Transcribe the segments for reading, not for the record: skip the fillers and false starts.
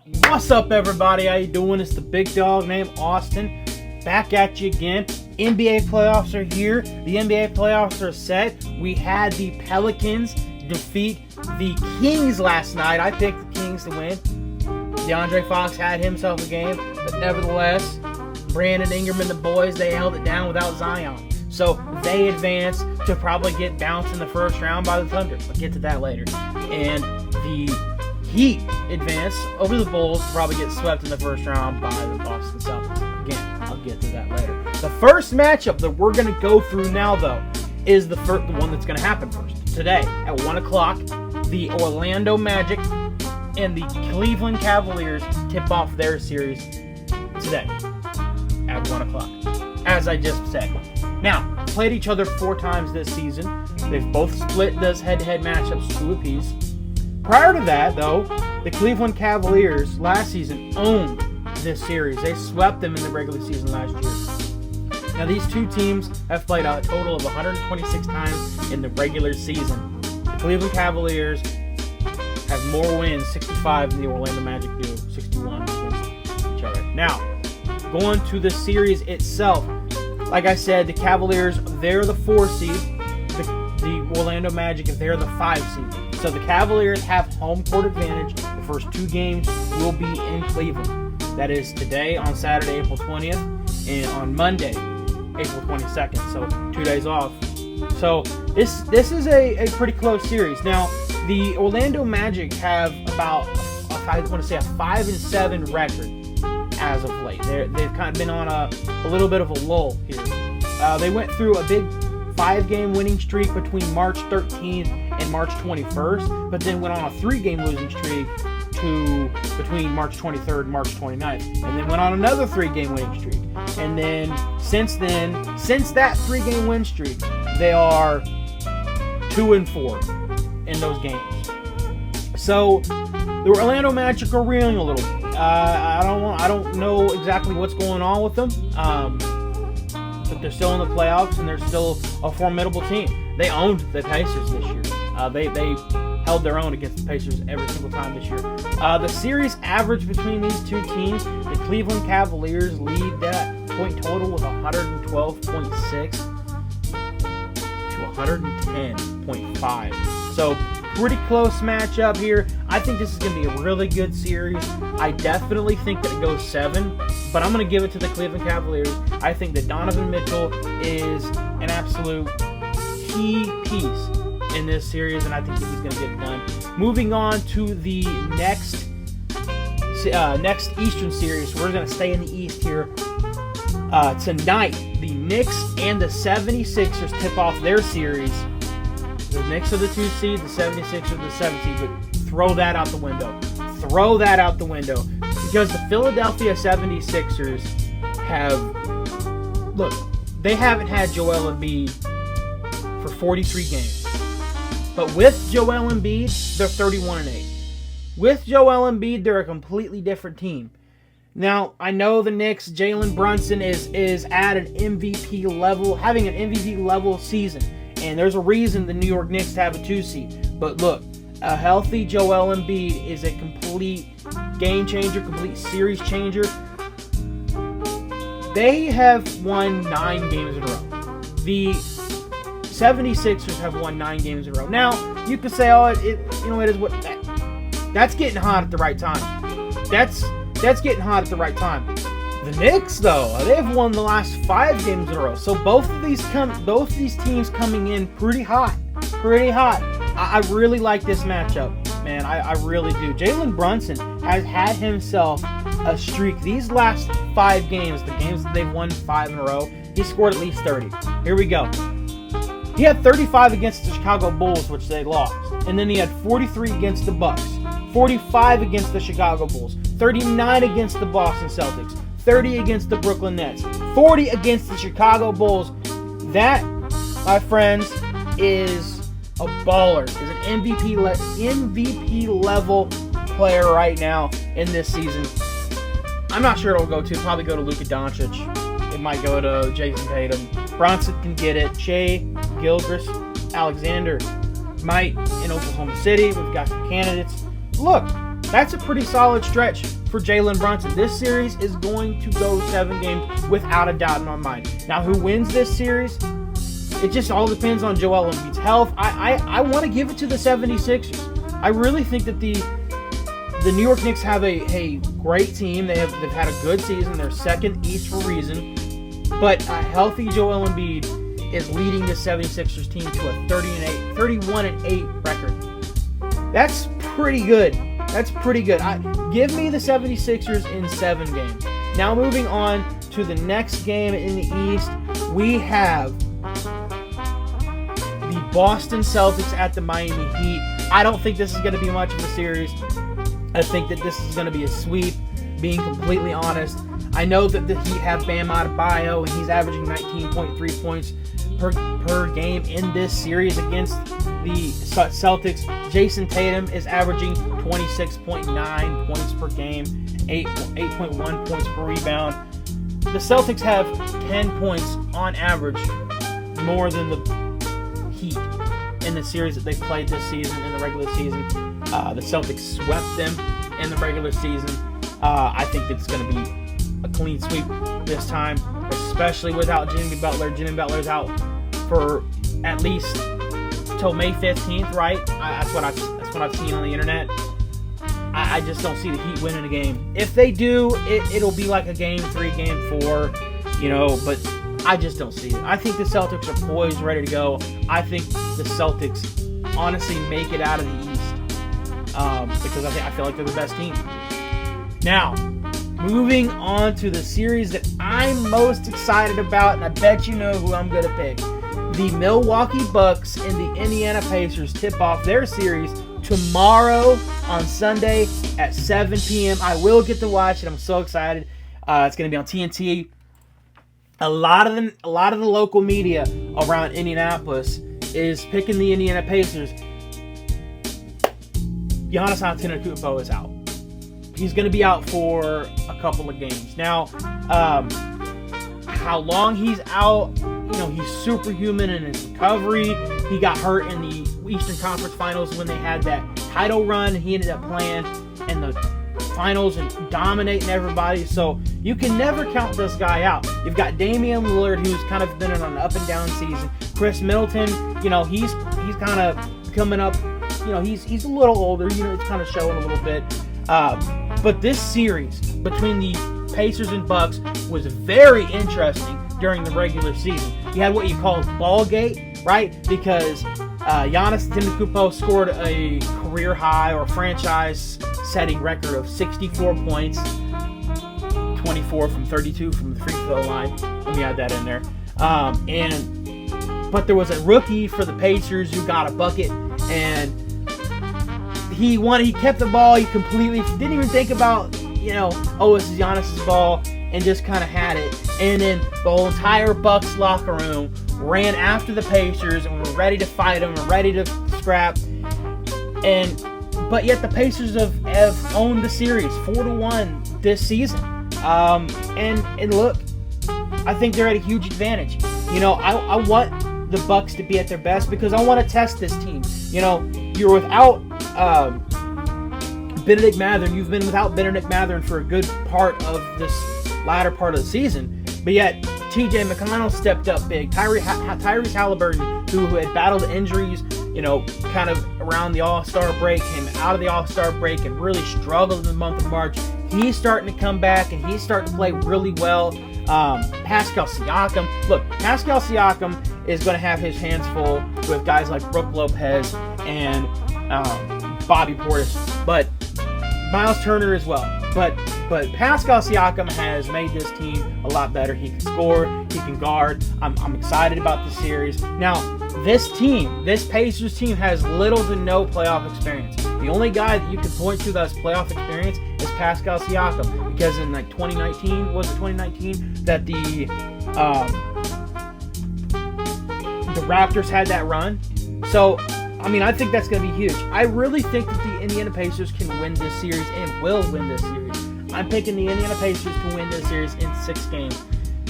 What's up, everybody? How you doing? It's the big dog named Austin. Back at you again. NBA playoffs are here. The NBA playoffs are set. We had the Pelicans defeat the Kings last night. I picked the Kings to win. DeAndre Fox had himself a game, but nevertheless, Brandon Ingram and the boys, they held it down without Zion. So they advanced to probably get bounced in the first round by the Thunder. I'll get to that later. And the Heat advanced over the Bulls to probably get swept in the first round by the Boston Celtics. Again, I'll get to that later. The first matchup that we're going to go through now, though, is the one that's going to happen first. Today, at 1 o'clock, the Orlando Magic and the Cleveland Cavaliers tip off their series today at 1 o'clock, as I just said. Now, played each other 4 times this season. They've both split those head-to-head matchups 2 apiece. Prior to that, though, the Cleveland Cavaliers last season owned this series. They swept them in the regular season last year. Now, these two teams have played a total of 126 times in the regular season. The Cleveland Cavaliers have more wins, 65, than the Orlando Magic do, 61 against each other. Now, going to the series itself, like I said, the Cavaliers, they're the 4 seed. The Orlando Magic, they're the 5 seed. So the Cavaliers have home court advantage. The first 2 games will be in Cleveland. That is today on Saturday, April 20th, and on Monday, April 22nd. So 2 days off. So this is a pretty close series. Now, the Orlando Magic have about, I want to say, a 5-7 record as of late. They've kind of been on a little bit of a lull here. They went through a big 5-game winning streak between March 13th and March 21st, but then went on a 3-game losing streak between March 23rd and March 29th, and then went on another 3-game winning streak. And then since that 3-game win streak, they are 2-4 in those games. So the Orlando Magic are reeling a little bit. I don't know exactly what's going on with them. But they're still in the playoffs, and they're still a formidable team. They owned the Pacers this year. They held their own against the Pacers every single time this year. The series average between these two teams, the Cleveland Cavaliers lead that point total with 112.6 to 110.5. So pretty close matchup here. I think this is going to be a really good series. I definitely think that it goes 7, but I'm going to give it to the Cleveland Cavaliers. I think that Donovan Mitchell is an absolute key piece in this series, and I think that he's going to get it done. Moving on to the next Eastern series. We're going to stay in the East here. Tonight, the Knicks and the 76ers tip off their series. The Knicks are the 2 seed, the 76ers are the 7 seed, but throw that out the window. Throw that out the window. Because the Philadelphia 76ers they haven't had Joel Embiid for 43 games. But with Joel Embiid, they're 31-8. With Joel Embiid, they're a completely different team. Now, I know the Knicks, Jalen Brunson is at an MVP level, having an MVP level season. And there's a reason the New York Knicks have a 2 seed. But look, a healthy Joel Embiid is a complete game changer, complete series changer. They have won 9 games in a row. The 76ers have won 9 games in a row. Now, you could say, that's getting hot at the right time. That's getting hot at the right time. The Knicks, though, they've won the last 5 games in a row. So both of these teams coming in pretty hot. I really like this matchup, man. I really do. Jalen Brunson has had himself a streak. These last 5 games, the games that they've won 5 in a row, he scored at least 30. Here we go. He had 35 against the Chicago Bulls, which they lost. And then he had 43 against the Bucks, 45 against the Chicago Bulls, 39 against the Boston Celtics, 30 against the Brooklyn Nets, 40 against the Chicago Bulls. That, my friends, is a baller. Is an MVP level player right now in this season. I'm not sure it'll go to. Probably go to Luka Doncic. It might go to Jason Tatum. Bronson can get it. Shea Gilgeous-Alexander might in Oklahoma City. We've got some candidates. Look, That's a pretty solid stretch for Jalen Brunson. This series is going to go 7 games without a doubt in my mind. Now, who wins this series? It just all depends on Joel Embiid's health. I want to give it to the 76ers. I really think that the New York Knicks have a great team. They've had a good season. They're second East for a reason. But a healthy Joel Embiid is leading the 76ers team to a 31-8 record. That's pretty good. That's pretty good. Give me the 76ers in 7 games. Now moving on to the next game in the East, we have the Boston Celtics at the Miami Heat. I don't think this is going to be much of a series. I think that this is going to be a sweep, being completely honest. I know that the Heat have Bam Adebayo, and he's averaging 19.3 points per game in this series against the Celtics. Jason Tatum is averaging 26.9 points per game, 8.1 points per rebound. The Celtics have 10 points on average more than the Heat in the series that they played this season, in the regular season. The Celtics swept them in the regular season. I think it's going to be a clean sweep this time, especially without Jimmy Butler. Jimmy Butler's out for at least till May 15th, right? That's what I've seen on the internet. I just don't see the Heat winning a game. If they do, it'll be like a game 3, game 4, but I just don't see it. I think the Celtics are poised, ready to go. I think the Celtics honestly make it out of the East because I feel like they're the best team. Now, moving on to the series that I'm most excited about, and I bet you know who I'm going to pick. The Milwaukee Bucks and the Indiana Pacers tip off their series tomorrow on Sunday at 7 p.m. I will get to watch it. I'm so excited. It's going to be on TNT. A lot of the local media around Indianapolis is picking the Indiana Pacers. Giannis Antetokounmpo is out. He's going to be out for a couple of games. Now, how long he's out, he's superhuman in his recovery. He got hurt in the Eastern Conference Finals when they had that title run. He ended up playing in the finals and dominating everybody. So you can never count this guy out. You've got Damian Lillard, who's kind of been on an up and down season. Chris Middleton, he's kind of coming up. He's a little older. It's kind of showing a little bit. But this series between the Pacers and Bucks was very interesting during the regular season. You had what you call Ballgate, right? Because Giannis Antetokounmpo scored a career high or franchise-setting record of 64 points, 24 from 32 from the free throw line. Let me add that in there. But there was a rookie for the Pacers who got a bucket, and he kept the ball. He completely didn't even think about, this is Giannis's ball, and just kind of had it. And then the whole entire Bucks locker room ran after the Pacers and were ready to fight them and ready to scrap. But yet the Pacers have owned the series 4-1 this season. And look, I think they're at a huge advantage. I want the Bucks to be at their best because I want to test this team. You're without Bennedict Mathurin. You've been without Bennedict Mathurin for a good part of this latter part of the season. But yet, TJ McConnell stepped up big. Tyrese Halliburton, who had battled injuries, kind of around the All-Star break, came out of the All-Star break and really struggled in the month of March. He's starting to come back, and he's starting to play really well. Pascal Siakam. Look, Pascal Siakam is going to have his hands full with guys like Brook Lopez and Bobby Portis, but Miles Turner as well. But Pascal Siakam has made this team a lot better. He can score, he can guard. I'm excited about the series. Now, this Pacers team has little to no playoff experience. The only guy that you can point to that has playoff experience is Pascal Siakam, because in 2019, that the Raptors had that run. So, I think that's going to be huge. I really think that the Indiana Pacers can win this series and will win this series. I'm picking the Indiana Pacers to win this series in 6 games.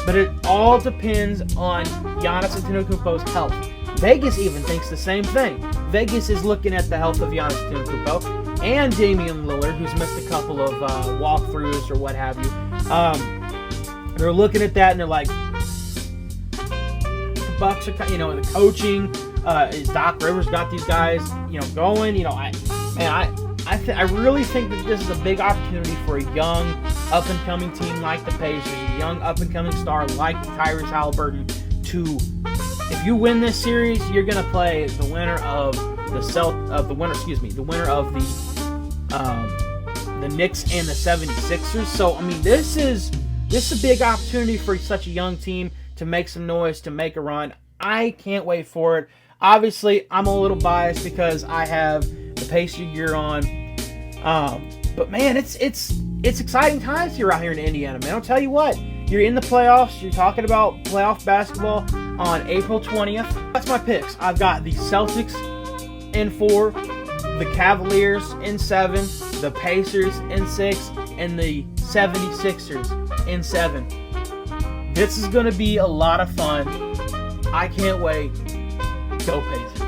But it all depends on Giannis Antetokounmpo's health. Vegas even thinks the same thing. Vegas is looking at the health of Giannis Antetokounmpo, and Damian Lillard, who's missed a couple of walkthroughs or what have you. They're looking at that and they're like, the Bucks are, the coaching. Doc Rivers got these guys, going. I really think that this is a big opportunity for a young, up-and-coming team like the Pacers, a young, up-and-coming star like Tyrese Haliburton. If you win this series, you're gonna play the winner of the winner of the Knicks and the 76ers. So I mean, this is a big opportunity for such a young team to make some noise, to make a run. I can't wait for it. Obviously, I'm a little biased because I have the Pacer gear on. But man, it's exciting times here out here in Indiana, man. I'll tell you what, you're in the playoffs. You're talking about playoff basketball on April 20th. That's my picks. I've got the Celtics in 4, the Cavaliers in 7, the Pacers in 6, and the 76ers in 7. This is going to be a lot of fun. I can't wait. Go Pacers.